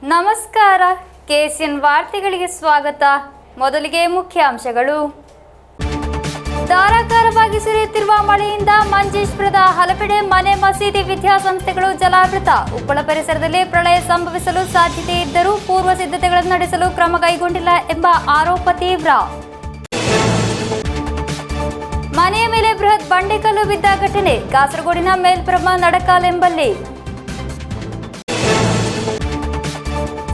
ನಮಸ್ಕಾರ, ಕೆಸಿಎನ್ ವಾರ್ತೆಗಳಿಗೆ ಸ್ವಾಗತ. ಮೊದಲಿಗೆ ಮುಖ್ಯಾಂಶಗಳು. ಧಾರಾಕಾರವಾಗಿ ಸುರಿಯುತ್ತಿರುವ ಮಳೆಯಿಂದ ಮಂಜೇಶ್ವರದ ಹಲವೆಡೆ ಮನೆ, ಮಸೀದಿ, ವಿದ್ಯಾಸಂಸ್ಥೆಗಳು ಜಲಾವೃತ. ಉಪ್ಪಳ ಪರಿಸರದಲ್ಲಿ ಪ್ರಳಯ ಸಂಭವಿಸಲು ಸಾಧ್ಯತೆ ಇದ್ದರೂ ಪೂರ್ವ ಸಿದ್ಧತೆಗಳನ್ನು ನಡೆಸಲು ಕ್ರಮ ಕೈಗೊಂಡಿಲ್ಲ ಎಂಬ ಆರೋಪ ತೀವ್ರ. ಮನೆಯ ಮೇಲೆ ಬೃಹತ್ ಬಂಡೆಕಲ್ಲು ಬಿದ್ದ ಘಟನೆ, ಕಾಸರಗೋಡಿನ ಮೇಲ್ಪ್ರಮ ನಡಕಾಲ್ ಎಂಬಲ್ಲಿ.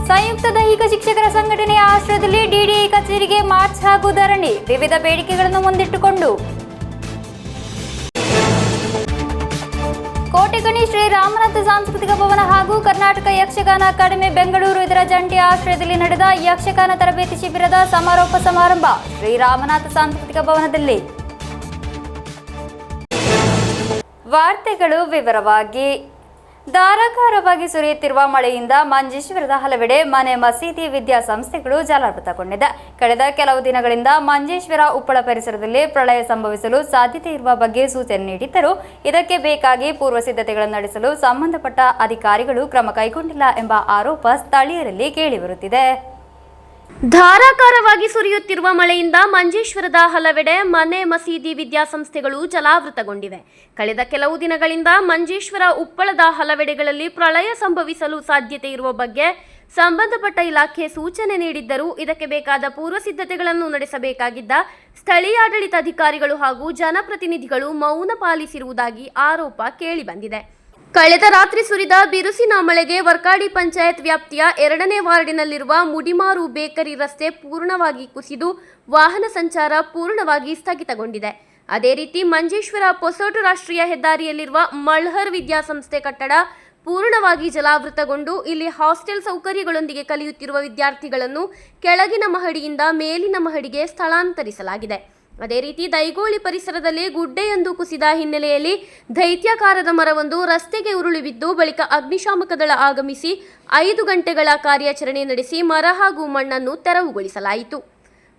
ಸಂಯುಕ್ತ ದೈಹಿಕ ಶಿಕ್ಷಕರ ಸಂಘಟನೆಯ ಆಶ್ರಯದಲ್ಲಿ ಡಿಡಿಇ ಕಚೇರಿಗೆ ಮಾರ್ಚ್ ಹಾಗೂ ಧರಣಿ, ವಿವಿಧ ಬೇಡಿಕೆಗಳನ್ನು ಮುಂದಿಟ್ಟುಕೊಂಡು. ಕೋಟೆಗಣಿ ಶ್ರೀ ರಾಮನಾಥ ಸಾಂಸ್ಕೃತಿಕ ಭವನ ಹಾಗೂ ಕರ್ನಾಟಕ ಯಕ್ಷಗಾನ ಅಕಾಡೆಮಿ ಬೆಂಗಳೂರು ಇದರ ಜಂಟಿ ಆಶ್ರಯದಲ್ಲಿ ನಡೆದ ಯಕ್ಷಗಾನ ತರಬೇತಿ ಶಿಬಿರದ ಸಮಾರೋಪ ಸಮಾರಂಭ ಶ್ರೀ ರಾಮನಾಥ ಸಾಂಸ್ಕೃತಿಕ ಭವನದಲ್ಲಿ. ವಾರ್ತೆಗಳು ವಿವರವಾಗಿ. ಧಾರಾಕಾರವಾಗಿ ಸುರಿಯುತ್ತಿರುವ ಮಳೆಯಿಂದ ಮಂಜೇಶ್ವರದ ಹಲವೆಡೆ ಮನೆ, ಮಸೀದಿ, ವಿದ್ಯಾಸಂಸ್ಥೆಗಳು ಜಲಾವೃತಗೊಂಡಿದೆ. ಕಳೆದ ಕೆಲವು ದಿನಗಳಿಂದ ಮಂಜೇಶ್ವರ, ಉಪ್ಪಳ ಪರಿಸರದಲ್ಲಿ ಪ್ರಳಯ ಸಂಭವಿಸಲು ಸಾಧ್ಯತೆ ಇರುವ ಬಗ್ಗೆ ಸೂಚನೆ ನೀಡಿದ್ದರೂ ಇದಕ್ಕೆ ಬೇಕಾಗಿ ಪೂರ್ವ ಸಿದ್ಧತೆಗಳನ್ನು ನಡೆಸಲು ಸಂಬಂಧಪಟ್ಟ ಅಧಿಕಾರಿಗಳು ಕ್ರಮ ಕೈಗೊಂಡಿಲ್ಲ ಎಂಬ ಆರೋಪ ಸ್ಥಳೀಯರಲ್ಲಿ ಕೇಳಿಬರುತ್ತಿದೆ. ಧಾರಾಕಾರವಾಗಿ ಸುರಿಯುತ್ತಿರುವ ಮಳೆಯಿಂದ ಮಂಜೇಶ್ವರದ ಹಲವೆಡೆ ಮನೆ, ಮಸೀದಿ, ವಿದ್ಯಾಸಂಸ್ಥೆಗಳು ಜಲಾವೃತಗೊಂಡಿವೆ. ಕಳೆದ ಕೆಲವು ದಿನಗಳಿಂದ ಮಂಜೇಶ್ವರ, ಉಪ್ಪಳದ ಹಲವೆಡೆಗಳಲ್ಲಿ ಪ್ರಳಯ ಸಂಭವಿಸಲು ಸಾಧ್ಯತೆ ಇರುವ ಬಗ್ಗೆ ಸಂಬಂಧಪಟ್ಟ ಇಲಾಖೆ ಸೂಚನೆ ನೀಡಿದ್ದರೂ ಇದಕ್ಕೆ ಬೇಕಾದ ಪೂರ್ವ ಸಿದ್ಧತೆಗಳನ್ನು ನಡೆಸಬೇಕಾಗಿದ್ದ ಸ್ಥಳೀಯ ಆಡಳಿತಾಧಿಕಾರಿಗಳು ಹಾಗೂ ಜನಪ್ರತಿನಿಧಿಗಳು ಮೌನ ಪಾಲಿಸಿರುವುದಾಗಿ ಆರೋಪ ಕೇಳಿಬಂದಿದೆ. ಕಳೆದ ರಾತ್ರಿ ಸುರಿದ ಬಿರುಸಿನ ಮಳೆಗೆ ವರ್ಕಾಡಿ ಪಂಚಾಯತ್ ವ್ಯಾಪ್ತಿಯ 2ನೇ ವಾರ್ಡಿನಲ್ಲಿರುವ ಮುಡಿಮಾರು ಬೇಕರಿ ರಸ್ತೆ ಪೂರ್ಣವಾಗಿ ಕುಸಿದು ವಾಹನ ಸಂಚಾರ ಪೂರ್ಣವಾಗಿ ಸ್ಥಗಿತಗೊಂಡಿದೆ. ಅದೇ ರೀತಿ ಮಂಜೇಶ್ವರ ಪೊಸೋಟು ರಾಷ್ಟ್ರೀಯ ಹೆದ್ದಾರಿಯಲ್ಲಿರುವ ಮಲ್ಹರ್ ವಿದ್ಯಾಸಂಸ್ಥೆ ಕಟ್ಟಡ ಪೂರ್ಣವಾಗಿ ಜಲಾವೃತಗೊಂಡು ಇಲ್ಲಿ ಹಾಸ್ಟೆಲ್ ಸೌಕರ್ಯಗಳೊಂದಿಗೆ ಕಲಿಯುತ್ತಿರುವ ವಿದ್ಯಾರ್ಥಿಗಳನ್ನು ಕೆಳಗಿನ ಮಹಡಿಯಿಂದ ಮೇಲಿನ ಮಹಡಿಗೆ ಸ್ಥಳಾಂತರಿಸಲಾಗಿದೆ. ಅದೇ ರೀತಿ ದೈಗೋಳಿ ಪರಿಸರದಲ್ಲಿ ಗುಡ್ಡೆಯೊಂದು ಕುಸಿದ ಹಿನ್ನೆಲೆಯಲ್ಲಿ ದೈತ್ಯಾಕಾರದ ಮರವೊಂದು ರಸ್ತೆಗೆ ಉರುಳಿ ಬಿದ್ದು ಬಳಿಕ ಅಗ್ನಿಶಾಮಕ ದಳ ಆಗಮಿಸಿ 5 ಗಂಟೆಗಳ ಕಾರ್ಯಾಚರಣೆ ನಡೆಸಿ ಮರ ಹಾಗೂ ಮಣ್ಣನ್ನು ತೆರವುಗೊಳಿಸಲಾಯಿತು.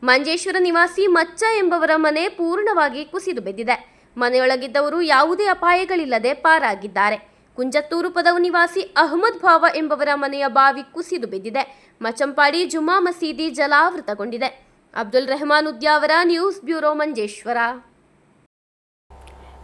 ಮಂಜೇಶ್ವರ ನಿವಾಸಿ ಮಚ್ಚ ಎಂಬವರ ಮನೆ ಪೂರ್ಣವಾಗಿ ಕುಸಿದು ಬಿದ್ದಿದೆ. ಮನೆಯೊಳಗಿದ್ದವರು ಯಾವುದೇ ಅಪಾಯಗಳಿಲ್ಲದೆ ಪಾರಾಗಿದ್ದಾರೆ. ಕುಂಜತ್ತೂರು ಪದವು ನಿವಾಸಿ ಅಹಮದ್ ಭಾವ ಎಂಬವರ ಮನೆಯ ಬಾವಿ ಕುಸಿದು ಬಿದ್ದಿದೆ. ಮಚಂಪಾಡಿ ಜುಮಾ ಮಸೀದಿ ಜಲಾವೃತಗೊಂಡಿದೆ. Abdul Rehman Udyavara, news bureau, Manjeshwar.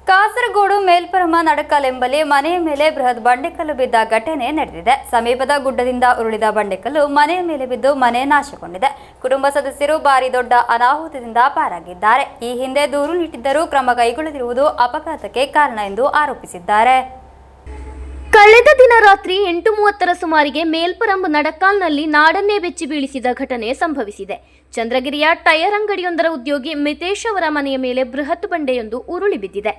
ಕಾಸರಗೋಡು ಮೇಲ್ಪರಮ ನಡಕಲ್ ಎಂಬಲ್ಲಿ ಮನೆಯ ಮೇಲೆ ಬೃಹತ್ ಬಂಡೆಕಲ್ಲು ಬಿದ್ದ ಘಟನೆ ನಡೆದಿದೆ. ಸಮೀಪದ ಗುಡ್ಡದಿಂದ ಉರುಳಿದ ಬಂಡೆಕಲ್ಲು ಮನೆಯ ಮೇಲೆ ಬಿದ್ದು ಮನೆ ನಾಶಗೊಂಡಿದೆ. ಕುಟುಂಬ ಸದಸ್ಯರು ಭಾರಿ ದೊಡ್ಡ ಅನಾಹುತದಿಂದ ಪಾರಾಗಿದ್ದಾರೆ. ಈ ಹಿಂದೆ ದೂರು ನೀಡಿದ್ದರೂ ಕ್ರಮ ಕೈಗೊಳ್ಳದಿರುವುದು ಅಪಘಾತಕ್ಕೆ ಕಾರಣ ಎಂದು ಆರೋಪಿಸಿದ್ದಾರೆ. ಕಳೆದ ದಿನ ರಾತ್ರಿ 8:30 ಸುಮಾರಿಗೆ ಮೇಲ್ಪರಂಬ ನಡಕಾಲ್ನಲ್ಲಿ ನಾಡನ್ನೇ ಬೆಚ್ಚಿ ಬೀಳಿಸಿದ ಘಟನೆ ಸಂಭವಿಸಿದೆ. ಚಂದ್ರಗಿರಿಯ ಟೈರ್ ಅಂಗಡಿಯೊಂದರ ಉದ್ಯೋಗಿ ಮಿತೇಶ್ ಅವರ ಮನೆಯ ಮೇಲೆ ಬೃಹತ್ ಬಂಡೆಯೊಂದು ಉರುಳಿ ಬಿದ್ದಿದೆ.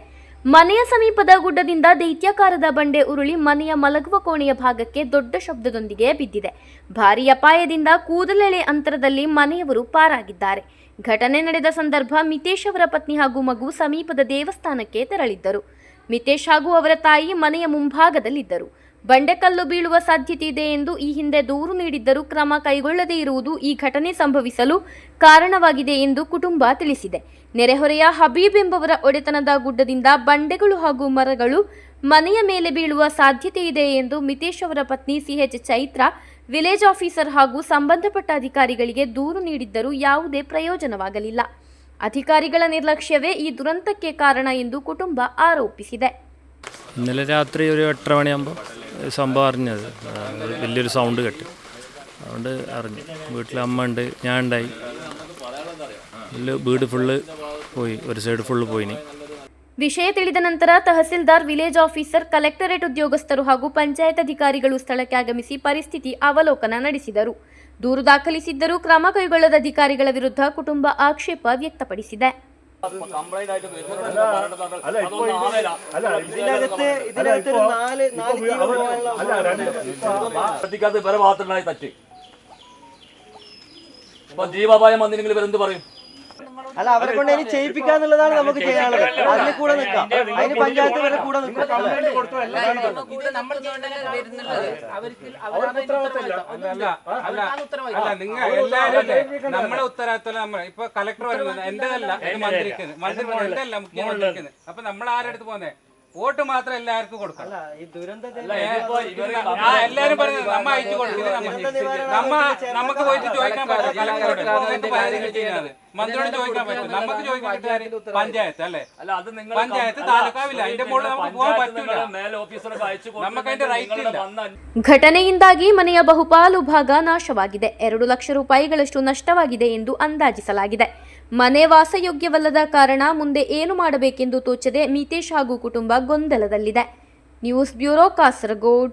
ಮನೆಯ ಸಮೀಪದ ಗುಡ್ಡದಿಂದ ದೈತ್ಯಾಕಾರದ ಬಂಡೆ ಉರುಳಿ ಮನೆಯ ಮಲಗುವ ಕೋಣೆಯ ಭಾಗಕ್ಕೆ ದೊಡ್ಡ ಶಬ್ದದೊಂದಿಗೆ ಬಿದ್ದಿದೆ. ಭಾರೀ ಅಪಾಯದಿಂದ ಕೂದಲೆಳೆ ಅಂತರದಲ್ಲಿ ಮನೆಯವರು ಪಾರಾಗಿದ್ದಾರೆ. ಘಟನೆ ನಡೆದ ಸಂದರ್ಭ ಮಿತೇಶ್ ಅವರ ಪತ್ನಿ ಹಾಗೂ ಮಗು ಸಮೀಪದ ದೇವಸ್ಥಾನಕ್ಕೆ ತೆರಳಿದ್ದರು. ಮಿತೇಶ್ ಹಾಗೂ ಅವರ ತಾಯಿ ಮನೆಯ ಮುಂಭಾಗದಲ್ಲಿದ್ದರು. ಬಂಡೆಕಲ್ಲು ಬೀಳುವ ಸಾಧ್ಯತೆ ಇದೆ ಎಂದು ಈ ಹಿಂದೆ ದೂರು ನೀಡಿದ್ದರೂ ಕ್ರಮ ಕೈಗೊಳ್ಳದೇ ಇರುವುದು ಈ ಘಟನೆ ಸಂಭವಿಸಲು ಕಾರಣವಾಗಿದೆ ಎಂದು ಕುಟುಂಬ ತಿಳಿಸಿದೆ. ನೆರೆಹೊರೆಯ ಹಬೀಬ್ ಎಂಬವರ ಒಡೆತನದ ಗುಡ್ಡದಿಂದ ಬಂಡೆಗಳು ಹಾಗೂ ಮರಗಳು ಮನೆಯ ಮೇಲೆ ಬೀಳುವ ಸಾಧ್ಯತೆ ಇದೆ ಎಂದು ಮಿತೇಶ್ ಅವರ ಪತ್ನಿ ಸಿಎಚ್ ಚೈತ್ರ ವಿಲೇಜ್ ಆಫೀಸರ್ ಹಾಗೂ ಸಂಬಂಧಪಟ್ಟ ಅಧಿಕಾರಿಗಳಿಗೆ ದೂರು ನೀಡಿದ್ದರೂ ಯಾವುದೇ ಪ್ರಯೋಜನವಾಗಲಿಲ್ಲ. ಅಧಿಕಾರಿಗಳ ನಿರ್ಲಕ್ಷ್ಯವೇ ಈ ದುರಂತಕ್ಕೆ ಕಾರಣ ಎಂದು ಕುಟುಂಬ ആരോപിಸಿದೆ. ഇന്നലെ രാത്രി ഒരു 8:30 മണിയാകുമ്പോൾ സംഭവം അറിഞ്ഞത്. വലിയൊരു സൗണ്ട് കേട്ട്, അതുകൊണ്ട് അറിഞ്ഞു. വീട്ടിൽ അമ്മ ഉണ്ട്, ഞാൻ ഉണ്ടായി. വീട് ഫുള്ള് പോയി, ഒരു സൈഡ് ഫുള്ള് പോയിനി. ವಿಷಯ ತಿಳಿದ ನಂತರ ತಹಸೀಲ್ದಾರ್, ವಿಲೇಜ್ ಆಫೀಸರ್, ಕಲೆಕ್ಟರೇಟ್ ಉದ್ಯೋಗಸ್ಥರು ಹಾಗೂ ಪಂಚಾಯತ್ ಅಧಿಕಾರಿಗಳು ಸ್ಥಳಕ್ಕೆ ಆಗಮಿಸಿ ಪರಿಸ್ಥಿತಿ ಅವಲೋಕನ ನಡೆಸಿದರು. ದೂರು ದಾಖಲಿಸಿದ್ದರೂ ಕ್ರಮ ಕೈಗೊಳ್ಳದ ಅಧಿಕಾರಿಗಳ ವಿರುದ್ಧ ಕುಟುಂಬ ಆಕ್ಷೇಪ ವ್ಯಕ್ತಪಡಿಸಿದೆ. ജീവാപായം വന്നില്ലെങ്കിൽ ഇവരെന്ത് പറയും? അല്ല, അവരെ കൊണ്ട് ഇനി ചെയ്യിപ്പിക്കാന്നുള്ളതാണ് നമുക്ക് ചെയ്യാനുള്ളത്. അതിന് കൂടെ നിൽക്കാം, അതിന് പഞ്ചായത്ത് വരെ കൂടെ നിൽക്കാം. നമ്മളെ ഉത്തരവാദിത്തം ഇപ്പൊ കളക്ടർ വരുന്നത് എന്റേതല്ല, മന്ത്രിക്ക്, മുഖ്യമന്ത്രിക്ക്. അപ്പൊ നമ്മൾ ആരെടുത്ത് പോന്നെ? വോട്ട് മാത്രം എല്ലാവർക്കും കൊടുക്കണം. അല്ല ഈ ദുരന്ത എല്ലാരും പറയുന്നത് നമ്മ അയച്ചു കൊടുക്കുന്നത് നമുക്ക് പോയിട്ട് ചോദിക്കാൻ പറ്റും. കലക്ടറോട് മന്ത്രിയോട് ചോദിക്കാൻ പറ്റും. നമുക്ക് ചോദിക്കാൻ പറ്റും പഞ്ചായത്ത് അല്ലേ? പഞ്ചായത്ത് താലൂക്കാവില്ല. അതിന്റെ മുകളിൽ നമുക്ക് പോകാൻ പറ്റില്ല. നമുക്ക് അതിന്റെ റൈറ്റ് ഇല്ല. ಘಟನೆಯಿಂದಾಗಿ ಮನೆಯ ಬಹುಪಾಲು ಭಾಗ ನಾಶವಾಗಿದೆ. 2 ಲಕ್ಷ ರೂಪಾಯಿಗಳಷ್ಟು ನಷ್ಟವಾಗಿದೆ ಎಂದು ಅಂದಾಜಿಸಲಾಗಿದೆ. ಮನೆ ವಾಸಯೋಗ್ಯವಲ್ಲದ ಕಾರಣ ಮುಂದೆ ಏನು ಮಾಡಬೇಕೆಂದು ತೋಚದೆ ಮಿತೇಶ್ ಹಾಗೂ ಕುಟುಂಬ ಗೊಂದಲದಲ್ಲಿದೆ. News bureau Kasaragod.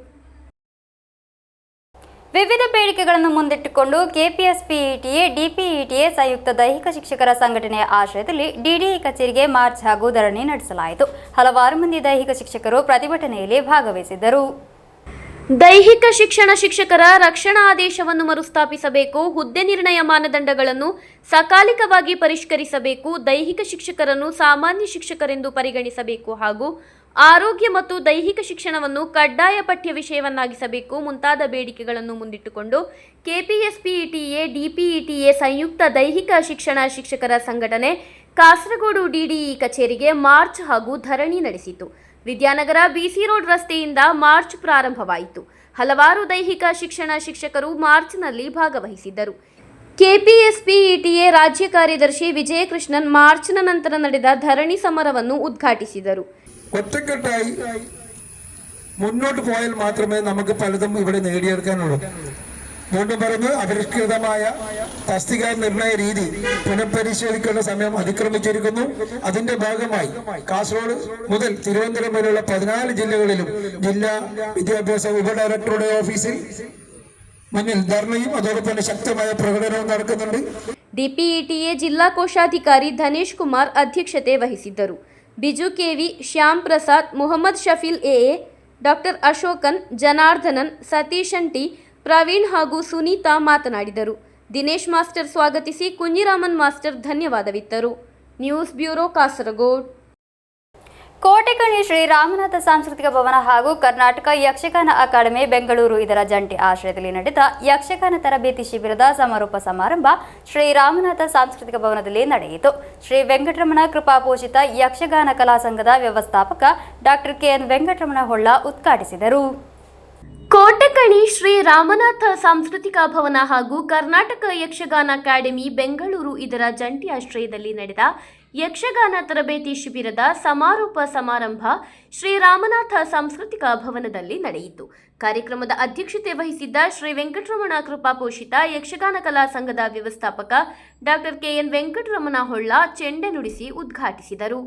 ವಿವಿಧ ಬೇಡಿಕೆಗಳನ್ನು ಮುಂದಿಟ್ಟುಕೊಂಡು ಕೆಪಿಎಸ್ಪಿಇಟಿಎ ಡಿಪಿಇಟಿಎ ಸಂಯುಕ್ತ ದೈಹಿಕ ಶಿಕ್ಷಕರ ಸಂಘಟನೆಯ ಆಶ್ರಯದಲ್ಲಿ ಡಿಡಿಇ ಕಚೇರಿಗೆ ಮಾರ್ಚ್ ಹಾಗೂ ಧರಣಿ ನಡೆಸಲಾಯಿತು. ಹಲವಾರು ಮಂದಿ ದೈಹಿಕ ಶಿಕ್ಷಕರು ಪ್ರತಿಭಟನೆಯಲ್ಲಿ ಭಾಗವಹಿಸಿದ್ದರು. ದೈಹಿಕ ಶಿಕ್ಷಣ ಶಿಕ್ಷಕರ ರಕ್ಷಣಾ ಆದೇಶವನ್ನು ಮರುಸ್ಥಾಪಿಸಬೇಕು. ಹುದ್ದೆ ನಿರ್ಣಯ ಮಾನದಂಡಗಳನ್ನು ಸಕಾಲಿಕವಾಗಿ ಪರಿಷ್ಕರಿಸಬೇಕು. ದೈಹಿಕ ಶಿಕ್ಷಕರನ್ನು ಸಾಮಾನ್ಯ ಶಿಕ್ಷಕರೆಂದು ಪರಿಗಣಿಸಬೇಕು ಹಾಗೂ ಆರೋಗ್ಯ ಮತ್ತು ದೈಹಿಕ ಶಿಕ್ಷಣವನ್ನು ಕಡ್ಡಾಯ ಪಠ್ಯ ವಿಷಯವನ್ನಾಗಿಸಬೇಕು ಮುಂತಾದ ಬೇಡಿಕೆಗಳನ್ನು ಮುಂದಿಟ್ಟುಕೊಂಡು ಕೆಪಿಎಸ್ಪಿಇಟಿಎ ಡಿಪಿಇಟಿಎ ಸಂಯುಕ್ತ ದೈಹಿಕ ಶಿಕ್ಷಣ ಶಿಕ್ಷಕರ ಸಂಘಟನೆ ಕಾಸರಗೋಡು ಡಿಡಿಇ ಕಚೇರಿಗೆ ಮಾರ್ಚ್ ಹಾಗೂ ಧರಣಿ ನಡೆಸಿತು. ವಿದ್ಯಾನಗರ ಬಿಸಿ ರೋಡ್ ರಸ್ತೆಯಿಂದ ಮಾರ್ಚ್ ಪ್ರಾರಂಭವಾಯಿತು. ಹಲವಾರು ದೈಹಿಕ ಶಿಕ್ಷಣ ಶಿಕ್ಷಕರು ಮಾರ್ಚ್ನಲ್ಲಿ ಭಾಗವಹಿಸಿದ್ದರು. ಕೆಪಿಎಸ್ಪಿಇಟಿಎ ರಾಜ್ಯ ಕಾರ್ಯದರ್ಶಿ ವಿಜಯಕೃಷ್ಣನ್ ಮಾರ್ಚ್ನ ನಂತರ ನಡೆದ ಧರಣಿ സമരವನ್ನು ഉദ്ഘാಟಿಸಿದರು. ഒറ്റക്കെട്ടായി മുന്നോട്ട് പോയാൽ മാത്രമേ നമുക്ക് പലതും ഇവിടെ നേടിയെടുക്കാനുള്ളൂ. വീണ്ടും പറഞ്ഞു, അപരിഷ്കൃതമായ തസ്തിക നിർണയ രീതി പുനഃപരിശോധിക്കേണ്ട സമയം അതിക്രമിച്ചിരിക്കുന്നു. അതിന്റെ ഭാഗമായി കാസർഗോഡ് മുതൽ തിരുവനന്തപുരം വരെയുള്ള 14 ജില്ലകളിലും ജില്ലാ വിദ്യാഭ്യാസ ഉപഡയറക്ടറുടെ ഓഫീസിൽ മുന്നിൽ ധർണയും അതോടൊപ്പം തന്നെ ശക്തമായ പ്രകടനവും നടക്കുന്നുണ്ട്. ಡಿಪಿಇಟಿಎ ಜಿಲ್ಲಾ ಕೋಶಾಧಿಕಾರಿ ಧನೇಶ್ ಕುಮಾರ್ ಅಧ್ಯಕ್ಷತೆ ವಹಿಸಿದ್ದರು. Biju KV, Shyam Prasad, Mohammed Shafeel AA, doctor Ashokan, Janardhanan, Sathishan T, Praveen ಹಾಗೂ ಸುನೀತಾ ಮಾತನಾಡಿದರು. ದಿನೇಶ್ ಮಾಸ್ಟರ್ ಸ್ವಾಗತಿಸಿ ಕುಂಜಿರಾಮನ್ ಮಾಸ್ಟರ್ ಧನ್ಯವಾದವಿತ್ತರು. News bureau Kasaragod. ಕೋಟೆಕಣಿ ಶ್ರೀ ರಾಮನಾಥ ಸಾಂಸ್ಕೃತಿಕ ಭವನ ಹಾಗೂ ಕರ್ನಾಟಕ ಯಕ್ಷಗಾನ ಅಕಾಡೆಮಿ ಬೆಂಗಳೂರು ಇದರ ಜಂಟಿ ಆಶ್ರಯದಲ್ಲಿ ನಡೆದ ಯಕ್ಷಗಾನ ತರಬೇತಿ ಶಿಬಿರದ ಸಮಾರೋಪ ಸಮಾರಂಭ ಶ್ರೀ ರಾಮನಾಥ ಸಾಂಸ್ಕೃತಿಕ ಭವನದಲ್ಲಿ ನಡೆಯಿತು. ಶ್ರೀ ವೆಂಕಟರಮಣ ಕೃಪಾಪೋಷಿತ ಯಕ್ಷಗಾನ ಕಲಾ ಸಂಘದ ವ್ಯವಸ್ಥಾಪಕ ಡಾಕ್ಟರ್ ಕೆಎನ್ ವೆಂಕಟರಮಣ ಹೊಳ್ಳ ಉದ್ಘಾಟಿಸಿದರು. ಕೋಟೆಕಣಿ ಶ್ರೀ ರಾಮನಾಥ ಸಾಂಸ್ಕೃತಿಕ ಭವನ ಹಾಗೂ ಕರ್ನಾಟಕ ಯಕ್ಷಗಾನ ಅಕಾಡೆಮಿ ಬೆಂಗಳೂರು ಇದರ ಜಂಟಿ ಆಶ್ರಯದಲ್ಲಿ ನಡೆದ ಯಕ್ಷಗಾನ ತರಬೇತಿ ಶಿಬಿರದ ಸಮಾರೋಪ ಸಮಾರಂಭ ಶ್ರೀ ರಾಮನಾಥ ಸಾಂಸ್ಕೃತಿಕ ಭವನದಲ್ಲಿ ನಡೆಯಿತು. ಕಾರ್ಯಕ್ರಮದ ಅಧ್ಯಕ್ಷತೆ ವಹಿಸಿದ್ದ ಶ್ರೀ ವೆಂಕಟರಮಣ ಕೃಪಾಪೋಷಿತ ಯಕ್ಷಗಾನ ಕಲಾ ಸಂಘದ ವ್ಯವಸ್ಥಾಪಕ ಡಾಕ್ಟರ್ ಕೆಎನ್ ವೆಂಕಟರಮಣ ಹೊಳ್ಳ ಚೆಂಡೆ ನುಡಿಸಿ ಉದ್ಘಾಟಿಸಿದರು.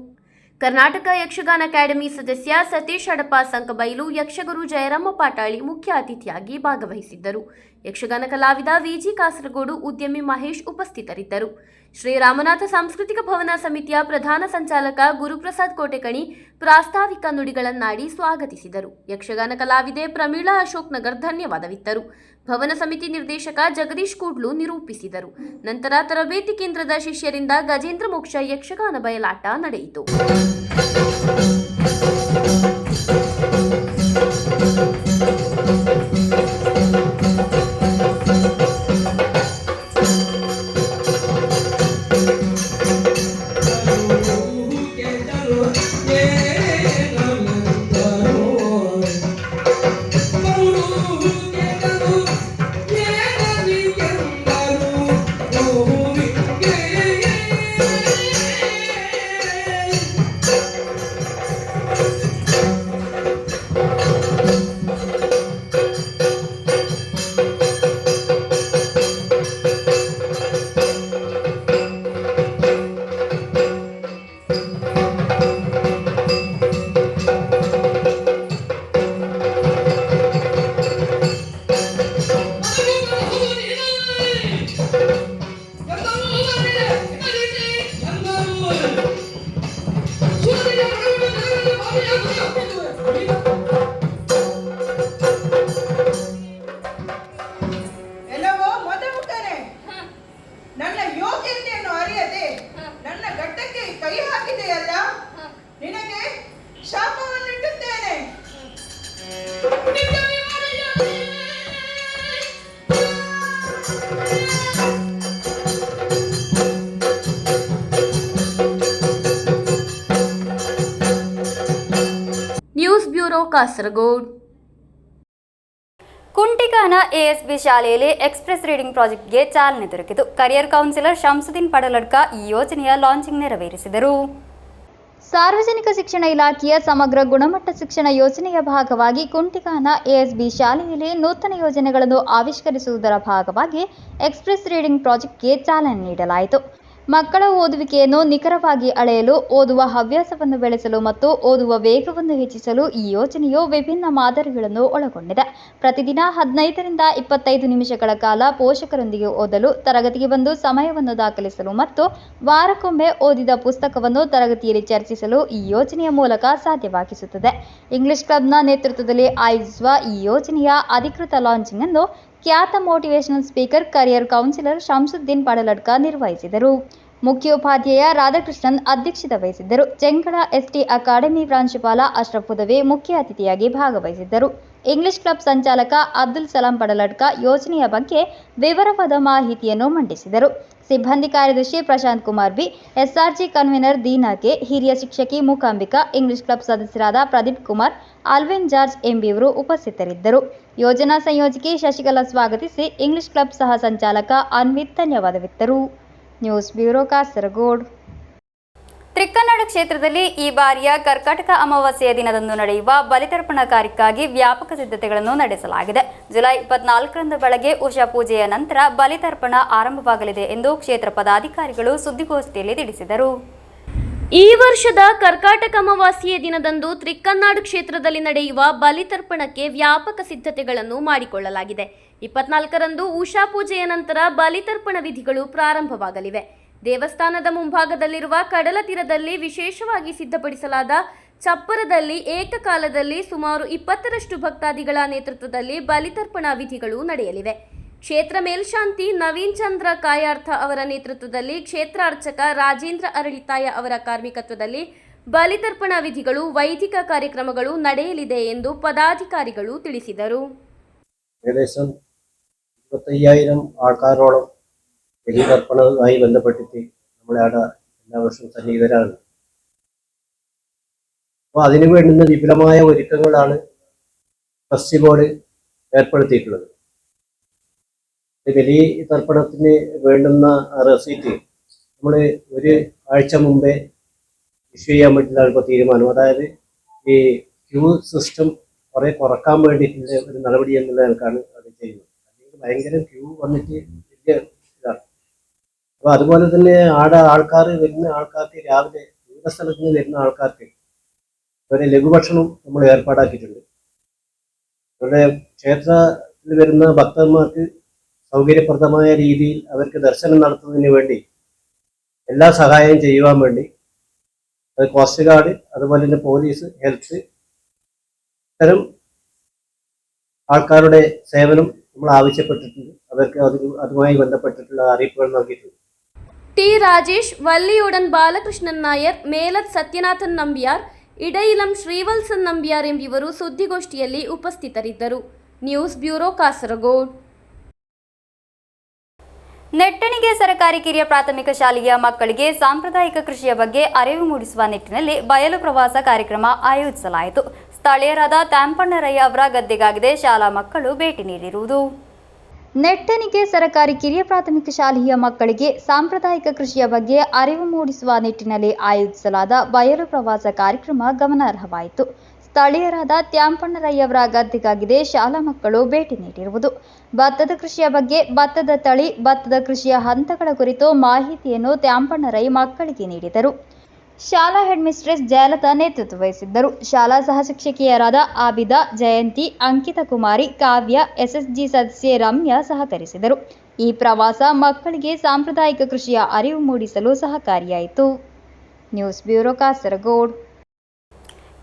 ಕರ್ನಾಟಕ ಯಕ್ಷಗಾನ ಅಕಾಡೆಮಿ ಸದಸ್ಯ ಸತೀಶ್ ಹಡಪ ಸಂಕಬೈಲು, ಯಕ್ಷಗುರು ಜಯರಾಮ ಪಾಟಾಳಿ ಮುಖ್ಯ ಅತಿಥಿಯಾಗಿ ಭಾಗವಹಿಸಿದ್ದರು. ಯಕ್ಷಗಾನ ಕಲಾವಿದ ವಿಜಿ ಕಾಸರಗೋಡು, ಉದ್ಯಮಿ ಮಹೇಶ್ ಉಪಸ್ಥಿತರಿದ್ದರು. ಶ್ರೀ ರಾಮನಾಥ ಸಾಂಸ್ಕೃತಿಕ ಭವನ ಸಮಿತಿಯ ಪ್ರಧಾನ ಸಂಚಾಲಕ ಗುರುಪ್ರಸಾದ್ ಕೋಟೆಕಣಿ ಪ್ರಾಸ್ತಾವಿಕ ನುಡಿಗಳನ್ನಾಡಿ ಸ್ವಾಗತಿಸಿದರು. ಯಕ್ಷಗಾನ ಕಲಾವಿದೆ ಪ್ರಮೀಳಾ ಅಶೋಕ್ ನಗರ್ ಧನ್ಯವಾದವಿತ್ತರು. ಭವನ ಸಮಿತಿ ನಿರ್ದೇಶಕ ಜಗದೀಶ್ ಕೂಡ್ಲು ನಿರೂಪಿಸಿದರು. ನಂತರ ತರಬೇತಿ ಕೇಂದ್ರದ ಶಿಷ್ಯರಿಂದ ಗಜೇಂದ್ರ ಮೋಕ್ಷ ಯಕ್ಷಗಾನ ಬಯಲಾಟ ನಡೆಯಿತು. ಕಾಸರಗೋಡು. ಕುಂಟಿಗಾನ ಎಎಸ್ಬಿ ಶಾಲೆಯಲ್ಲಿ ಎಕ್ಸ್ಪ್ರೆಸ್ ರೀಡಿಂಗ್ ಪ್ರಾಜೆಕ್ಟ್ಗೆ ಚಾಲನೆ ದೊರಕಿತು. ಕರಿಯರ್ ಕೌನ್ಸಿಲರ್ ಶಂಸುದ್ದೀನ್ ಪಡಲಡ್ಕ ಈ ಯೋಜನೆಯ ಲಾಂಚಿಂಗ್ ನೆರವೇರಿಸಿದರು. ಸಾರ್ವಜನಿಕ ಶಿಕ್ಷಣ ಇಲಾಖೆಯ ಸಮಗ್ರ ಗುಣಮಟ್ಟ ಶಿಕ್ಷಣ ಯೋಜನೆಯ ಭಾಗವಾಗಿ ಕುಂಟಿಗಾನ ಎಎಸ್ಬಿ ಶಾಲೆಯಲ್ಲಿ ನೂತನ ಯೋಜನೆಗಳನ್ನು ಆವಿಷ್ಕರಿಸುವುದರ ಭಾಗವಾಗಿ ಎಕ್ಸ್ಪ್ರೆಸ್ ರೀಡಿಂಗ್ ಪ್ರಾಜೆಕ್ಟ್ಗೆ ಚಾಲನೆ ನೀಡಲಾಯಿತು. ಮಕ್ಕಳ ಓದುವಿಕೆಯನ್ನು ನಿಖರವಾಗಿ ಅಳೆಯಲು, ಓದುವ ಹವ್ಯಾಸವನ್ನು ಬೆಳೆಸಲು ಮತ್ತು ಓದುವ ವೇಗವನ್ನು ಹೆಚ್ಚಿಸಲು ಈ ಯೋಜನೆಯು ವಿಭಿನ್ನ ಮಾದರಿಗಳನ್ನು ಒಳಗೊಂಡಿದೆ. ಪ್ರತಿದಿನ 15 ರಿಂದ 25 ನಿಮಿಷಗಳ ಕಾಲ ಪೋಷಕರೊಂದಿಗೆ ಓದಲು, ತರಗತಿಗೆ ಬಂದು ಸಮಯವನ್ನು ದಾಖಲಿಸಲು ಮತ್ತು ವಾರಕ್ಕೊಮ್ಮೆ ಓದಿದ ಪುಸ್ತಕವನ್ನು ತರಗತಿಯಲ್ಲಿ ಚರ್ಚಿಸಲು ಈ ಯೋಜನೆಯ ಮೂಲಕ ಸಾಧ್ಯವಾಗಿಸುತ್ತದೆ. ಇಂಗ್ಲಿಷ್ ಕ್ಲಬ್ನ ನೇತೃತ್ವದಲ್ಲಿ ಆಯೋಜಿಸುವ ಈ ಯೋಜನೆಯ ಅಧಿಕೃತ ಲಾಂಚಿಂಗ್ ಅನ್ನು ಖ್ಯಾತ motivational speaker, career counsellor Shamsuddin ಪಡಲಡ್ಕ ನಿರ್ವಹಿಸಿದರು. ಮುಖ್ಯೋಪಾಧ್ಯಾಯ ರಾಧಾಕೃಷ್ಣನ್ ಅಧ್ಯಕ್ಷತೆ ವಹಿಸಿದ್ದರು. ಚೆಂಗಳ ಎಸ್ಟಿ ಅಕಾಡೆಮಿ ಪ್ರಾಂಶುಪಾಲ ಅಶ್ರಫ್ ಹುದವಿ ಮುಖ್ಯ ಅತಿಥಿಯಾಗಿ ಭಾಗವಹಿಸಿದ್ದರು. ಇಂಗ್ಲಿಷ್ ಕ್ಲಬ್ ಸಂಚಾಲಕ ಅಬ್ದುಲ್ ಸಲಾಂ ಪಡಲಡ್ಕ ಯೋಜನೆಯ ಬಗ್ಗೆ ವಿವರವಾದ ಮಾಹಿತಿಯನ್ನು ಮಂಡಿಸಿದರು. ಸಿಬ್ಬಂದಿ ಕಾರ್ಯದರ್ಶಿ Prashanth Kumar B, SRG convener Deena K, ಹಿರಿಯ ಶಿಕ್ಷಕಿ ಮೂಕಾಂಬಿಕಾ, ಇಂಗ್ಲಿಷ್ ಕ್ಲಬ್ ಸದಸ್ಯರಾದ ಪ್ರದೀಪ್ ಕುಮಾರ್, ಆಲ್ವಿನ್ ಜಾರ್ಜ್ ಎಂಬಿಯವರು ಉಪಸ್ಥಿತರಿದ್ದರು. ಯೋಜನಾ ಸಂಯೋಜಕಿ ಶಶಿಕಲಾ ಸ್ವಾಗತಿಸಿ, ಇಂಗ್ಲಿಷ್ ಕ್ಲಬ್ ಸಹ ಸಂಚಾಲಕ ಅನ್ವಿತ್ ಧನ್ಯವಾದವಿತ್ತರು. News bureau Kasaragod. ತ್ರಿಕ್ಕನಾಡು ಕ್ಷೇತ್ರದಲ್ಲಿ ಈ ಬಾರಿಯ ಕರ್ಕಾಟಕ ಅಮಾವಾಸ್ಯೆಯ ದಿನದಂದು ನಡೆಯುವ ಬಲಿತರ್ಪಣಾ ಕಾರ್ಯಕ್ಕಾಗಿ ವ್ಯಾಪಕ ಸಿದ್ಧತೆಗಳನ್ನು ನಡೆಸಲಾಗಿದೆ. ಜುಲೈ 24ರಂದು ಬೆಳಗ್ಗೆ ಉಷಾ ಪೂಜೆಯ ನಂತರ ಬಲಿತರ್ಪಣ ಆರಂಭವಾಗಲಿದೆ ಎಂದು ಕ್ಷೇತ್ರ ಪದಾಧಿಕಾರಿಗಳು ಸುದ್ದಿಗೋಷ್ಠಿಯಲ್ಲಿ ತಿಳಿಸಿದರು. ಈ ವರ್ಷದ ಕರ್ಕಾಟಕ ಅಮಾವಾಸ್ಯೆಯ ದಿನದಂದು ತ್ರಿಕ್ಕನಾಡು ಕ್ಷೇತ್ರದಲ್ಲಿ ನಡೆಯುವ ಬಲಿತರ್ಪಣಕ್ಕೆ ವ್ಯಾಪಕ ಸಿದ್ಧತೆಗಳನ್ನು ಮಾಡಿಕೊಳ್ಳಲಾಗಿದೆ. 24ರಂದು ಉಷಾ ಪೂಜೆಯ ನಂತರ ಬಲಿತರ್ಪಣ ವಿಧಿಗಳು ಪ್ರಾರಂಭವಾಗಲಿವೆ. ದೇವಸ್ಥಾನದ ಮುಂಭಾಗದಲ್ಲಿರುವ ಕಡಲ ತೀರದಲ್ಲಿ ವಿಶೇಷವಾಗಿ ಸಿದ್ಧಪಡಿಸಲಾದ ಚಪ್ಪರದಲ್ಲಿ ಏಕಕಾಲದಲ್ಲಿ ಸುಮಾರು 20ರಷ್ಟು ಭಕ್ತಾದಿಗಳ ನೇತೃತ್ವದಲ್ಲಿ ಬಲಿತರ್ಪಣಾ ವಿಧಿಗಳು ನಡೆಯಲಿವೆ. ಕ್ಷೇತ್ರ ಮೇಲ್ಶಾಂತಿ ನವೀನ್ ಚಂದ್ರ ಕಾಯಾರ್ಥ ಅವರ ನೇತೃತ್ವದಲ್ಲಿ, ಕ್ಷೇತ್ರ ಅರ್ಚಕ ರಾಜೇಂದ್ರ ಅರಳಿತಾಯ ಅವರ ಕಾರ್ಮಿಕತ್ವದಲ್ಲಿ ಬಲಿತರ್ಪಣಾ ವಿಧಿಗಳು, ವೈದಿಕ ಕಾರ್ಯಕ್ರಮಗಳು ನಡೆಯಲಿದೆ ಎಂದು പദാധികാരിಗಳು ತಿಳಿಸಿದರು. ഏകദേശം 25,000 ആൾക്കാരോളം ബലിതർപ്പണവുമായി ബന്ധപ്പെട്ടിട്ട് നമ്മുടെ അവിടെ എല്ലാ വർഷവും സന്നിഹിതരാണ്. അപ്പോൾ അതിനു വേണ്ടുന്ന വിപുലമായ ഒരുക്കങ്ങളാണ് ട്രസ്റ്റ് ബോർഡ് ഏർപ്പെടുത്തിയിട്ടുള്ളത്. ബലി തർപ്പണത്തിന് വേണ്ടുന്ന റെസീറ്റ് നമ്മൾ ഒരു ആഴ്ച മുമ്പേ ഇഷ്യൂ ചെയ്യാൻ വേണ്ടിയിട്ടാണ് ഇപ്പോൾ തീരുമാനം. അതായത് ഈ ക്യൂ സിസ്റ്റം കുറെ കുറക്കാൻ വേണ്ടിയിട്ടുള്ള ഒരു നടപടി എന്നുള്ള നിലക്കാണ് അത് ചെയ്യുന്നത്. അല്ലെങ്കിൽ ഭയങ്കര ക്യൂ വന്നിട്ട് വലിയ ഇതാണ്. അപ്പോൾ അതുപോലെ തന്നെ ആൾക്കാർ വരുന്ന ആൾക്കാർക്ക് രാവിലെ വിവിധ സ്ഥലത്ത് നിന്ന് വരുന്ന ആൾക്കാർക്ക് ഒരു ലഘുഭക്ഷണം നമ്മൾ ഏർപ്പാടാക്കിയിട്ടുണ്ട്. നമ്മുടെ ക്ഷേത്രത്തിൽ വരുന്ന ഭക്തന്മാർക്ക് സൗകര്യപ്രദമായ രീതിയിൽ അവർക്ക് ദർശനം നടത്തുന്നതിന് വേണ്ടി എല്ലാ സഹായവും ചെയ്യുവാൻ വേണ്ടി അത് കോസ്റ്റ് ഗാർഡ്, അതുപോലെ തന്നെ പോലീസ്, ഹെൽത്ത്, ഇത്തരം ആൾക്കാരുടെ സേവനം നമ്മൾ ആവശ്യപ്പെട്ടിട്ടുണ്ട്. അവർക്ക് അതുമായി ബന്ധപ്പെട്ടിട്ടുള്ള അറിയിപ്പുകൾ നൽകിയിട്ടുണ്ട്. ಟಿ ರಾಜೇಶ್, ವಲ್ಲಿಯೂಡನ್ ಬಾಲಕೃಷ್ಣನ್ ನಾಯರ್, ಮೇಲತ್ ಸತ್ಯನಾಥನ್ ನಂಬಿಯಾರ್, ಇಡಯಿಲಂ ಶ್ರೀವತ್ಸನ್ ನಂಬಿಯಾರ್ ಎಂಬಿವರು ಸುದ್ದಿಗೋಷ್ಠಿಯಲ್ಲಿ ಉಪಸ್ಥಿತರಿದ್ದರು. News bureau Kasaragod. ನೆಟ್ಟಣಿಗೆ ಸರ್ಕಾರಿ ಕಿರಿಯ ಪ್ರಾಥಮಿಕ ಶಾಲೆಯ ಮಕ್ಕಳಿಗೆ ಸಾಂಪ್ರದಾಯಿಕ ಕೃಷಿಯ ಬಗ್ಗೆ ಅರಿವು ಮೂಡಿಸುವ ನಿಟ್ಟಿನಲ್ಲಿ ಬಯಲು ಪ್ರವಾಸ ಕಾರ್ಯಕ್ರಮ ಆಯೋಜಿಸಲಾಯಿತು. ಸ್ಥಳೀಯರಾದ ತ್ಯಾಂಪಣ್ಣರಯ್ಯ ಅವರ ಗದ್ದೆಗಾಗಿದೆ ಶಾಲಾ ಮಕ್ಕಳು ಭೇಟಿ ನೀಡಿರುವುದು. ನೆಟ್ಟಣಿಗೆ ಸರ್ಕಾರಿ ಕಿರಿಯ ಪ್ರಾಥಮಿಕ ಶಾಲೆಯ ಮಕ್ಕಳಿಗೆ ಸಾಂಪ್ರದಾಯಿಕ ಕೃಷಿಯ ಬಗ್ಗೆ ಅರಿವು ಮೂಡಿಸುವ ನಿಟ್ಟಿನಲ್ಲಿ ಆಯೋಜಿಸಲಾದ ಬಯಲು ಪ್ರವಾಸ ಕಾರ್ಯಕ್ರಮ ಗಮನಾರ್ಹವಾಯಿತು. ಸ್ಥಳೀಯರಾದ ತ್ಯಾಂಪಣ್ಣರಯ್ಯವರ ಗದ್ದೆಗಾಗಿದೆ ಶಾಲಾ ಮಕ್ಕಳು ಭೇಟಿ ನೀಡಿರುವುದು. ಭತ್ತದ ಕೃಷಿಯ ಬಗ್ಗೆ, ಭತ್ತದ ತಳಿ, ಭತ್ತದ ಕೃಷಿಯ ಹಂತಗಳ ಕುರಿತು ಮಾಹಿತಿಯನ್ನು ತ್ಯಾಂಪಣ್ಣರೈ ಮಕ್ಕಳಿಗೆ ನೀಡಿದರು. ಶಾಲಾ ಹೆಡ್ ಮಿಸ್ಟ್ರೆಸ್ ಜಯಲತಾ ನೇತೃತ್ವ ವಹಿಸಿದ್ದರು. ಶಾಲಾ ಸಹ ಶಿಕ್ಷಕಿಯರಾದ ಆಬಿದಾ, ಜಯಂತಿ, ಅಂಕಿತಾ ಕುಮಾರಿ, ಕಾವ್ಯ, ಎಸ್ಎಸ್ಜಿ ಸದಸ್ಯೆ ರಮ್ಯಾ ಸಹಕರಿಸಿದರು. ಈ ಪ್ರವಾಸ ಮಕ್ಕಳಿಗೆ ಸಾಂಪ್ರದಾಯಿಕ ಕೃಷಿಯ ಅರಿವು ಮೂಡಿಸಲು ಸಹಕಾರಿಯಾಯಿತು. News bureau Kasaragod.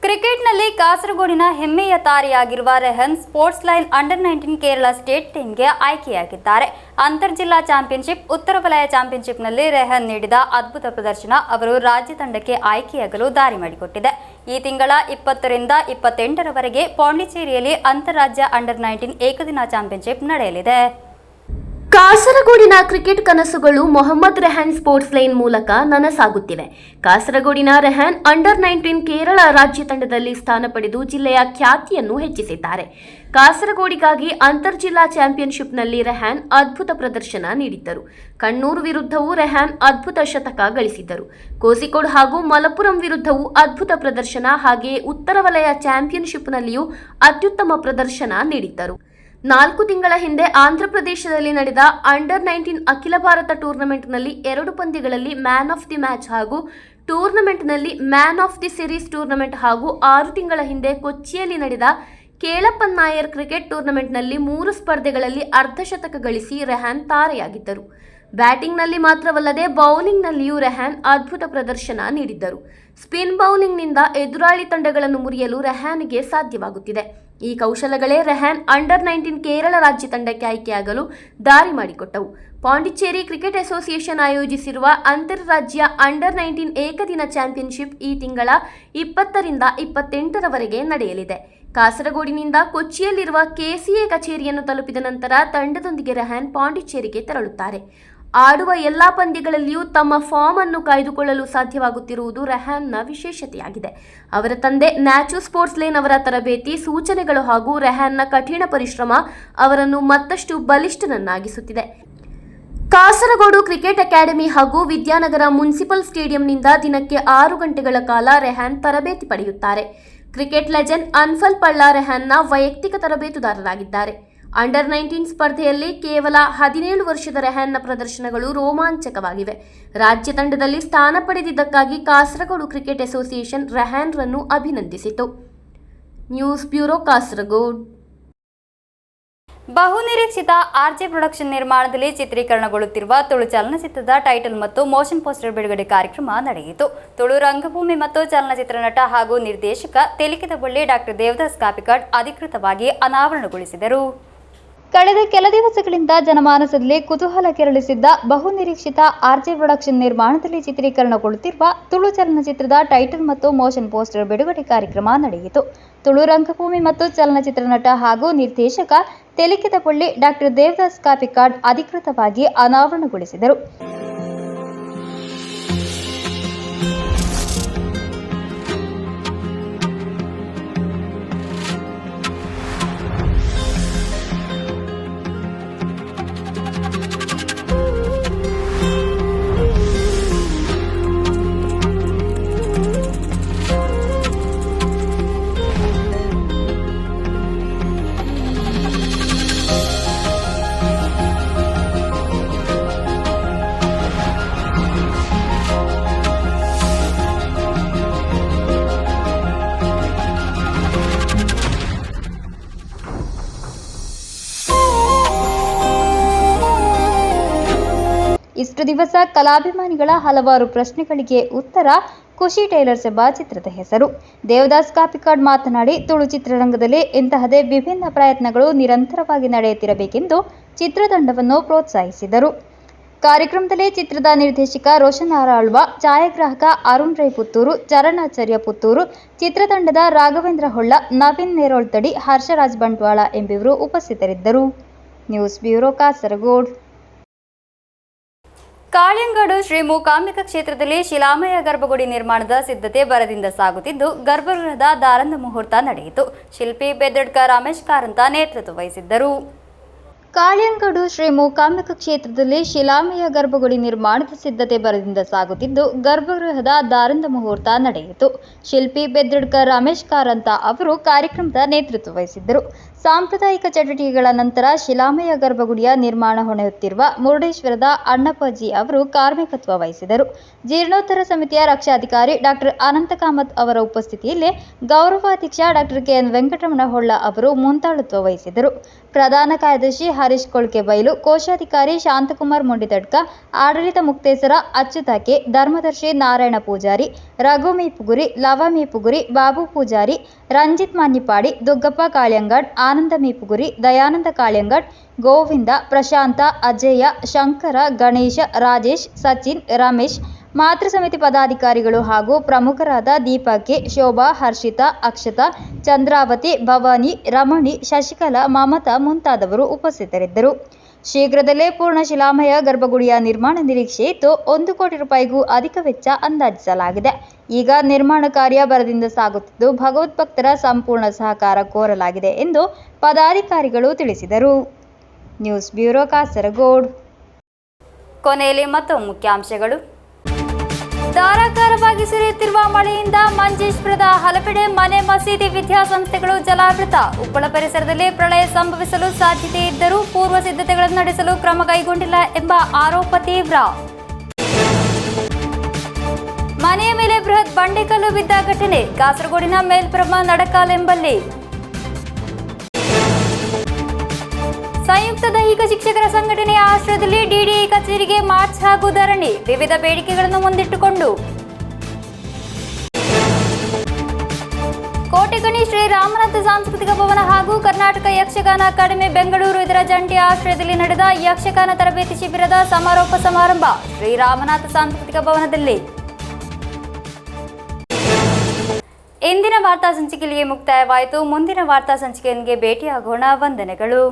ಕ್ರಿಕೆಟ್ನಲ್ಲಿ ಕಾಸರಗೋಡಿನ ಹೆಮ್ಮೆಯ ತಾರೆಯಾಗಿರುವ Rehan sports line under nineteen Kerala state ಟೀಮ್ಗೆ ಆಯ್ಕೆಯಾಗಿದ್ದಾರೆ. ಅಂತರ್ಜಿಲ್ಲಾ ಚಾಂಪಿಯನ್ಶಿಪ್, ಉತ್ತರ ವಲಯ ಚಾಂಪಿಯನ್ಶಿಪ್ನಲ್ಲಿ ರೆಹನ್ ನೀಡಿದ ಅದ್ಭುತ ಪ್ರದರ್ಶನ ಅವರು ರಾಜ್ಯ ತಂಡಕ್ಕೆ ಆಯ್ಕೆಯಾಗಲು ದಾರಿ ಮಾಡಿಕೊಟ್ಟಿದೆ. ಈ ತಿಂಗಳ 20 ರಿಂದ 28ರವರೆಗೆ ಪಾಂಡಿಚೇರಿಯಲ್ಲಿ ಅಂತಾರಾಜ್ಯ ಅಂಡರ್-19 ಏಕದಿನ ಚಾಂಪಿಯನ್ಶಿಪ್ ನಡೆಯಲಿದೆ. ಕಾಸರಗೋಡಿನ ಕ್ರಿಕೆಟ್ ಕನಸುಗಳು ಮೊಹಮ್ಮದ್ ರೆಹಾನ್ ಸ್ಪೋರ್ಟ್ಸ್ ಲೈನ್ ಮೂಲಕ ನನಸಾಗುತ್ತಿವೆ. ಕಾಸರಗೋಡಿನ ರೆಹಾನ್ ಅಂಡರ್-19 ಕೇರಳ ರಾಜ್ಯ ತಂಡದಲ್ಲಿ ಸ್ಥಾನ ಪಡೆದು ಜಿಲ್ಲೆಯ ಖ್ಯಾತಿಯನ್ನು ಹೆಚ್ಚಿಸಿದ್ದಾರೆ. ಕಾಸರಗೋಡಿಗಾಗಿ ಅಂತರ್ಜಿಲ್ಲಾ ಚಾಂಪಿಯನ್ಶಿಪ್ನಲ್ಲಿ ರೆಹಾನ್ ಅದ್ಭುತ ಪ್ರದರ್ಶನ ನೀಡಿದ್ದರು. ಕಣ್ಣೂರು ವಿರುದ್ಧವೂ ರೆಹಾನ್ ಅದ್ಭುತ ಶತಕ ಗಳಿಸಿದ್ದರು. ಕೋಸಿಕೋಡ್ ಹಾಗೂ ಮಲಪ್ಪುರಂ ವಿರುದ್ಧವೂ ಅದ್ಭುತ ಪ್ರದರ್ಶನ, ಹಾಗೆಯೇ ಉತ್ತರ ವಲಯ ಚಾಂಪಿಯನ್ಶಿಪ್ನಲ್ಲಿಯೂ ಅತ್ಯುತ್ತಮ ಪ್ರದರ್ಶನ ನೀಡಿದ್ದರು. 4 ತಿಂಗಳ ಹಿಂದೆ ಆಂಧ್ರಪ್ರದೇಶದಲ್ಲಿ ನಡೆದ ಅಂಡರ್-19 ಅಖಿಲ ಭಾರತ ಟೂರ್ನಮೆಂಟ್ನಲ್ಲಿ 2 ಪಂದ್ಯಗಳಲ್ಲಿ ಮ್ಯಾನ್ ಆಫ್ ದಿ ಮ್ಯಾಚ್ ಹಾಗೂ ಟೂರ್ನಮೆಂಟ್ನಲ್ಲಿ man of the series tournament ಹಾಗೂ 6 ತಿಂಗಳ ಹಿಂದೆ ಕೊಚ್ಚಿಯಲ್ಲಿ ನಡೆದ ಕೇಳಪ್ಪನ್ ನಾಯರ್ ಕ್ರಿಕೆಟ್ ಟೂರ್ನಮೆಂಟ್ನಲ್ಲಿ 3 ಸ್ಪರ್ಧೆಗಳಲ್ಲಿ ಅರ್ಧಶತಕ ಗಳಿಸಿ ರೆಹಾನ್ ತಾರೆಯಾಗಿದ್ದರು. ಬ್ಯಾಟಿಂಗ್ನಲ್ಲಿ ಮಾತ್ರವಲ್ಲದೆ ಬೌಲಿಂಗ್ನಲ್ಲಿಯೂ ರೆಹಾನ್ ಅದ್ಭುತ ಪ್ರದರ್ಶನ ನೀಡಿದ್ದರು. ಸ್ಪಿನ್ ಬೌಲಿಂಗ್ನಿಂದ ಎದುರಾಳಿ ತಂಡಗಳನ್ನು ಮುರಿಯಲು ರೆಹಾನ್ಗೆ ಸಾಧ್ಯವಾಗುತ್ತಿದೆ. ಈ ಕೌಶಲಗಳೇ ರೆಹಾನ್ ಅಂಡರ್-19 ಕೇರಳ ರಾಜ್ಯ ತಂಡಕ್ಕೆ ಆಯ್ಕೆಯಾಗಲು ದಾರಿ ಮಾಡಿಕೊಟ್ಟವು. ಪಾಂಡಿಚೇರಿ ಕ್ರಿಕೆಟ್ ಅಸೋಸಿಯೇಷನ್ ಆಯೋಜಿಸಿರುವ ಅಂತಾರಾಜ್ಯ ಅಂಡರ್-19 ಏಕದಿನ ಚಾಂಪಿಯನ್ಶಿಪ್ ಈ ತಿಂಗಳ 20ರಿಂದ 28ರವರೆಗೆ ನಡೆಯಲಿದೆ. ಕಾಸರಗೋಡಿನಿಂದ ಕೊಚ್ಚಿಯಲ್ಲಿರುವ ಕೆಸಿಎ ಕಚೇರಿಯನ್ನು ತಲುಪಿದ ನಂತರ ತಂಡದೊಂದಿಗೆ ರೆಹಾನ್ ಪಾಂಡಿಚೇರಿಗೆ ತೆರಳುತ್ತಾರೆ. ಆಡುವ ಎಲ್ಲಾ ಪಂದ್ಯಗಳಲ್ಲಿಯೂ ತಮ್ಮ ಫಾರ್ಮ್ ಅನ್ನು ಕಾಯ್ದುಕೊಳ್ಳಲು ಸಾಧ್ಯವಾಗುತ್ತಿರುವುದು ರೆಹಾನ್ನ ವಿಶೇಷತೆಯಾಗಿದೆ. ಅವರ ತಂದೆ ನ್ಯಾಚು ಸ್ಪೋರ್ಟ್ಸ್ ಲೈನ್ ಅವರ ತರಬೇತಿ, ಸೂಚನೆಗಳು ಹಾಗೂ ರೆಹಾನ್ನ ಕಠಿಣ ಪರಿಶ್ರಮ ಅವರನ್ನು ಮತ್ತಷ್ಟು ಬಲಿಷ್ಠನನ್ನಾಗಿಸುತ್ತಿದೆ. ಕಾಸರಗೋಡು ಕ್ರಿಕೆಟ್ ಅಕಾಡೆಮಿ ಹಾಗೂ ವಿದ್ಯಾನಗರ ಮುನ್ಸಿಪಲ್ ಸ್ಟೇಡಿಯಂನಿಂದ ದಿನಕ್ಕೆ 6 ಗಂಟೆಗಳ ಕಾಲ ರೆಹಾನ್ ತರಬೇತಿ ಪಡೆಯುತ್ತಾರೆ. ಕ್ರಿಕೆಟ್ ಲೆಜೆಂಡ್ ಅನ್ಫಲ್ ಪಳ್ಳ ರೆಹಾನ್ನ ವೈಯಕ್ತಿಕ ತರಬೇತುದಾರರಾಗಿದ್ದಾರೆ. ಅಂಡರ್-19 ಸ್ಪರ್ಧೆಯಲ್ಲಿ ಕೇವಲ 17 ವರ್ಷದ ರೆಹಾನ್ನ ಪ್ರದರ್ಶನಗಳು ರೋಮಾಂಚಕವಾಗಿವೆ. ರಾಜ್ಯ ತಂಡದಲ್ಲಿ ಸ್ಥಾನ ಪಡೆದಿದ್ದಕ್ಕಾಗಿ ಕಾಸರಗೋಡು ಕ್ರಿಕೆಟ್ ಅಸೋಸಿಯೇಷನ್ ರೆಹಾನ್ರನ್ನು ಅಭಿನಂದಿಸಿತು. News bureau, Kasaragod. ಬಹುನಿರೀಕ್ಷಿತ ಆರ್ಜೆ ಪ್ರೊಡಕ್ಷನ್ ನಿರ್ಮಾಣದಲ್ಲಿ ಚಿತ್ರೀಕರಣಗೊಳ್ಳುತ್ತಿರುವ ತುಳು ಚಲನಚಿತ್ರದ ಟೈಟಲ್ ಮತ್ತು ಮೋಷನ್ ಪೋಸ್ಟರ್ ಬಿಡುಗಡೆ ಕಾರ್ಯಕ್ರಮ ನಡೆಯಿತು. ತುಳು ರಂಗಭೂಮಿ ಮತ್ತು ಚಲನಚಿತ್ರ ನಟ ಹಾಗೂ ನಿರ್ದೇಶಕ ತೆಲಿಕೆದಬಳ್ಳಿ ಡಾಕ್ಟರ್ ದೇವದಾಸ್ ಕಾಪಿಕಾಡ್ ಅಧಿಕೃತವಾಗಿ ಅನಾವರಣಗೊಳಿಸಿದರು. ಕಳೆದ ಕೆಲ ದಿವಸಗಳಿಂದ ಜನಮಾನಸದಲ್ಲಿ ಕುತೂಹಲ ಕೆರಳಿಸಿದ್ದ ಬಹುನಿರೀಕ್ಷಿತ ಆರ್ಜೆ ಪ್ರೊಡಕ್ಷನ್ ನಿರ್ಮಾಣದಲ್ಲಿ ಚಿತ್ರೀಕರಣಗೊಳ್ಳುತ್ತಿರುವ ತುಳು ಚಲನಚಿತ್ರದ ಟೈಟಲ್ ಮತ್ತು ಮೋಷನ್ ಪೋಸ್ಟರ್ ಬಿಡುಗಡೆ ಕಾರ್ಯಕ್ರಮ ನಡೆಯಿತು. ತುಳು ರಂಗಭೂಮಿ ಮತ್ತು ಚಲನಚಿತ್ರ ನಟ ಹಾಗೂ ನಿರ್ದೇಶಕ ತೆಲಿಕೆದಬಳ್ಳಿ ಡಾಕ್ಟರ್ ದೇವದಾಸ್ ಕಾಪಿಕಾಡ್ ಅಧಿಕೃತವಾಗಿ ಅನಾವರಣಗೊಳಿಸಿದರು. ಇಷ್ಟು ದಿವಸ ಕಲಾಭಿಮಾನಿಗಳ ಹಲವಾರು ಪ್ರಶ್ನೆಗಳಿಗೆ ಉತ್ತರ ಖುಷಿ ಟೈಲರ್ಸ್ ಎಂಬ ಚಿತ್ರದ ಹೆಸರು. ದೇವದಾಸ್ ಕಾಪಿಕಾಡ್ ಮಾತನಾಡಿ, ತುಳು ಚಿತ್ರರಂಗದಲ್ಲಿ ಇಂತಹದೇ ವಿಭಿನ್ನ ಪ್ರಯತ್ನಗಳು ನಿರಂತರವಾಗಿ ನಡೆಯುತ್ತಿರಬೇಕೆಂದು ಚಿತ್ರತಂಡವನ್ನು ಪ್ರೋತ್ಸಾಹಿಸಿದರು. ಕಾರ್ಯಕ್ರಮದಲ್ಲಿ ಚಿತ್ರದ ನಿರ್ದೇಶಕ ರೋಷನ್ ಆರಾಳ್ವ, ಛಾಯಾಗ್ರಾಹಕ ಅರುಣ್ ರೈ ಪುತ್ತೂರು, ಚರಣಾಚಾರ್ಯ ಪುತ್ತೂರು, ಚಿತ್ರತಂಡದ ರಾಘವೇಂದ್ರ ಹೊಳ್ಳ, ನವೀನ್ ನೇರೋಳ್ತಡಿ, ಹರ್ಷರಾಜ್ ಬಂಟ್ವಾಳ ಎಂಬಿವರು ಉಪಸ್ಥಿತರಿದ್ದರು. News bureau, Kasaragod. ಕಾಳಿಯಂಗಾಡು ಶ್ರೀ ಮೂಕಾಂಬಿಕಾ ಕ್ಷೇತ್ರದಲ್ಲಿ ಶಿಲಾಮಯ ಗರ್ಭಗುಡಿ ನಿರ್ಮಾಣದ ಸಿದ್ಧತೆ ಭರದಿಂದ ಸಾಗುತ್ತಿದ್ದು, ಗರ್ಭಗೃಹದ ದಾರಂದ ಮುಹೂರ್ತ ನಡೆಯಿತು. ಶಿಲ್ಪಿ ಬೆದ್ದಡ್ಕ ರಮೇಶ್ ಕಾರಂತ ನೇತೃತ್ವ ವಹಿಸಿದ್ದರು. ಕಾಳಿಯಂಗಾಡು ಶ್ರೀ ಮೂಕಾಂಬಿಕಾ ಕ್ಷೇತ್ರದಲ್ಲಿ ಶಿಲಾಮಯ ಗರ್ಭಗುಡಿ ನಿರ್ಮಾಣದ ಸಿದ್ಧತೆ ಭರದಿಂದ ಸಾಗುತ್ತಿದ್ದು, ಗರ್ಭಗೃಹದ ದಾರಂದ ಮುಹೂರ್ತ ನಡೆಯಿತು. ಶಿಲ್ಪಿ ಬೆದ್ದಡ್ಕ ರಮೇಶ್ ಕಾರಂತ ಅವರು ಕಾರ್ಯಕ್ರಮದ ನೇತೃತ್ವ ವಹಿಸಿದ್ದರು. ಸಾಂಪ್ರದಾಯಿಕ ಚಟುವಟಿಕೆಗಳ ನಂತರ ಶಿಲಾಮಯ ಗರ್ಭಗುಡಿಯ ನಿರ್ಮಾಣ ಹೊಣೆಯುತ್ತಿರುವ ಮುರುಡೇಶ್ವರದ ಅಣ್ಣಪ್ಪಾಜಿ ಅವರು ಕಾರ್ಮಿಕತ್ವ ವಹಿಸಿದರು. ಜೀರ್ಣೋದ್ಧಾರ ಸಮಿತಿಯ ರಕ್ಷಾಧಿಕಾರಿ ಡಾಕ್ಟರ್ ಅನಂತ ಕಾಮತ್ ಅವರ ಉಪಸ್ಥಿತಿಯಲ್ಲಿ ಗೌರವಾಧ್ಯಕ್ಷ ಡಾಕ್ಟರ್ ಕೆಎನ್ ವೆಂಕಟರಮಣ ಹೊಳ್ಳ ಅವರು ಮುಂದಾಳತ್ವ ವಹಿಸಿದರು. ಪ್ರಧಾನ ಕಾರ್ಯದರ್ಶಿ ಹರೀಶ್ ಕೊಳ್ಕೆಬೈಲು, ಕೋಶಾಧಿಕಾರಿ ಶಾಂತಕುಮಾರ್ ಮುಂಡಿದಡ್ಕ, ಆಡಳಿತ ಮುಕ್ತೇಸರ ಅಚ್ಯುತಾಕೆ, ಧರ್ಮದರ್ಶಿ ನಾರಾಯಣ ಪೂಜಾರಿ, ರಘು ಮೀಪುಗುರಿ, ಲವ ಮೀಪುಗುರಿ, ಬಾಬು ಪೂಜಾರಿ, ರಂಜಿತ್ ಮಾನ್ಯಿಪಾಡಿ, ದುಗ್ಗಪ್ಪ ಕಾಳ್ಯಂಗಾಡ್, ಆನಂದ ಮೀಪುಗುರಿ, ದಯಾನಂದ ಕಾಳ್ಯಂಗಾಡ್, ಗೋವಿಂದ, ಪ್ರಶಾಂತ, ಅಜಯ, ಶಂಕರ, ಗಣೇಶ, ರಾಜೇಶ್, ಸಚಿನ್, ರಮೇಶ್, ಮಾತೃ ಸಮಿತಿ ಪದಾಧಿಕಾರಿಗಳು ಹಾಗೂ ಪ್ರಮುಖರಾದ ದೀಪಕ್ಕೆ, ಶೋಭಾ, ಹರ್ಷಿತಾ, ಅಕ್ಷತಾ, ಚಂದ್ರಾವತಿ, ಭವಾನಿ, ರಮಣಿ, ಶಶಿಕಲಾ, ಮಮತಾ ಮುಂತಾದವರು ಉಪಸ್ಥಿತರಿದ್ದರು. ಶೀಘ್ರದಲ್ಲೇ ಪೂರ್ಣ ಶಿಲಾಮಯ ಗರ್ಭಗುಡಿಯ ನಿರ್ಮಾಣ ನಿರೀಕ್ಷೆ ಇದ್ದು 1 ಕೋಟಿ ರೂಪಾಯಿಗೂ ಅಧಿಕ ವೆಚ್ಚ ಅಂದಾಜಿಸಲಾಗಿದೆ. ಈಗ ನಿರ್ಮಾಣ ಕಾರ್ಯ ಭರದಿಂದ ಸಾಗುತ್ತಿದ್ದು ಭಗವದ್ಭಕ್ತರ ಸಂಪೂರ್ಣ ಸಹಕಾರ ಕೋರಲಾಗಿದೆ ಎಂದು ಪದಾಧಿಕಾರಿಗಳು ತಿಳಿಸಿದರು. News bureau Kasaragod. ಕೊನೆಯಲ್ಲಿ ಮತ್ತೊಮ್ಮೆ ಮುಖ್ಯಾಂಶಗಳು. ಧಾರಾಕಾರವಾಗಿ ಸುರಿಯುತ್ತಿರುವ ಮಳೆಯಿಂದ ಮಂಜೇಶ್ವರದ ಹಲವೆಡೆ ಮನೆ ಮಸೀದಿ ವಿದ್ಯಾಸಂಸ್ಥೆಗಳು ಜಲಾವೃತ. ಉಪ್ಪಳ ಪರಿಸರದಲ್ಲಿ ಪ್ರಳಯ ಸಂಭವಿಸಲು ಸಾಧ್ಯತೆ ಇದ್ದರೂ ಪೂರ್ವ ಸಿದ್ಧತೆಗಳನ್ನು ನಡೆಸಲು ಕ್ರಮ ಕೈಗೊಂಡಿಲ್ಲ ಎಂಬ ಆರೋಪ ತೀವ್ರ. ಮನೆಯ ಮೇಲೆ ಬೃಹತ್ ಬಂಡೆಕಲ್ಲು ಬಿದ್ದ ಘಟನೆ ಕಾಸರಗೋಡಿನ ಮೇಲ್ಪ್ರಮ ನಡಕಾಲೆಂಬಲ್ಲಿ. ಸಂಯುಕ್ತ ದೈಹಿಕ ಶಿಕ್ಷಕರ ಸಂಘಟನೆಯ ಆಶ್ರಯದಲ್ಲಿ ಡಿಡಿಇ ಕಚೇರಿಗೆ ಮಾರ್ಚ್ ಹಾಗೂ ಧರಣಿ. ವಿವಿಧ ಬೇಡಿಕೆಗಳನ್ನು ಮುಂದಿಟ್ಟುಕೊಂಡು ಕೋಟೆಗಣಿ ಶ್ರೀ ರಾಮನಾಥ ಸಾಂಸ್ಕೃತಿಕ ಭವನ ಹಾಗೂ ಕರ್ನಾಟಕ ಯಕ್ಷಗಾನ ಅಕಾಡೆಮಿ ಬೆಂಗಳೂರು ಇದರ ಜಂಟಿ ಆಶ್ರಯದಲ್ಲಿ ನಡೆದ ಯಕ್ಷಗಾನ ತರಬೇತಿ ಶಿಬಿರದ ಸಮಾರೋಪ ಸಮಾರಂಭ ಶ್ರೀ ರಾಮನಾಥ ಸಾಂಸ್ಕೃತಿಕ ಭವನದಲ್ಲಿ. ಇಂದಿನ ವಾರ್ತಾ ಸಂಚಿಕೆಯಲ್ಲಿ ಮುಕ್ತಾಯವಾಯಿತು. ಮುಂದಿನ ವಾರ್ತಾ ಸಂಚಿಕೆಯೊಂದಿಗೆ ಭೇಟಿಯಾಗೋಣ. ವಂದನೆಗಳು.